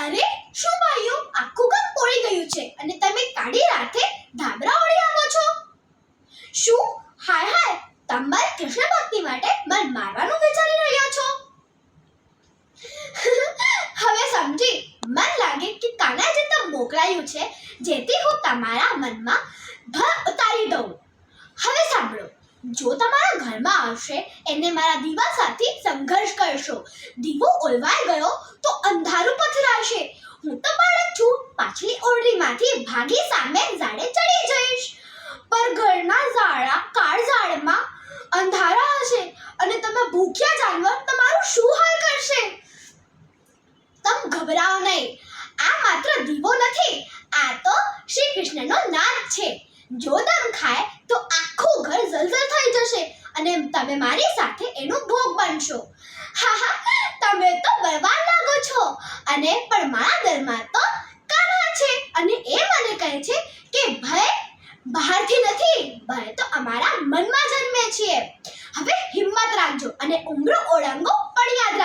અરે શું ભાઈઓ, આખું ગામ પોળી ગયું છે અને તમે કાળી રાતે ધાબળા ઓળી આવો છો? શું હાય હાય, તમારી કૃષ્ણ ભક્તિ માટે મને મારવાનું વિચારી રહ્યા છો? હવે સમજી, મન લાગે કે કાનાજી તો મોકલાયું છે જેથી હું તમારા મનમાં ભય ઉતારી દઉં. હવે સાંભળો, જો તમારા ઘરમાં આવશે એને મારા દીવા સાથે સંઘર્ષ કરશો. દીવો ઓલવાઈ ગયો તો અંધારું પથરાશે. હું તો બાળક છું, પાછલી ઓરડીમાંથી ભાગી સામે ઝાડે ચડી જઈશ. પર ઘરના કાળઝાડમાં અંધારા હશે અને તમે ભૂખ્યા જાનવર તમારું શું હાલ કરશે? તમ ઘબરાઓ નહીં, આ માત્ર દીવો નથી, આ તો શ્રી કૃષ્ણનો નાદ છે. જો દમ ખાય તો આખું ઘર જલજલ થઈ જશે અને તમે મારી સાથે એનો ભોગ બનશો. હા હા, તમે તો બળવાન લાગો છો અને પણ મારા દિલમાં તો કાન્હા છે અને એ મને કહે છે કે ભય બહારથી નથી, ભય તો અમારા મનમાં જન્મે છે. હવે હિંમત રાખજો અને ઉમરો ઓળંગો પણ યાદ રાખજો.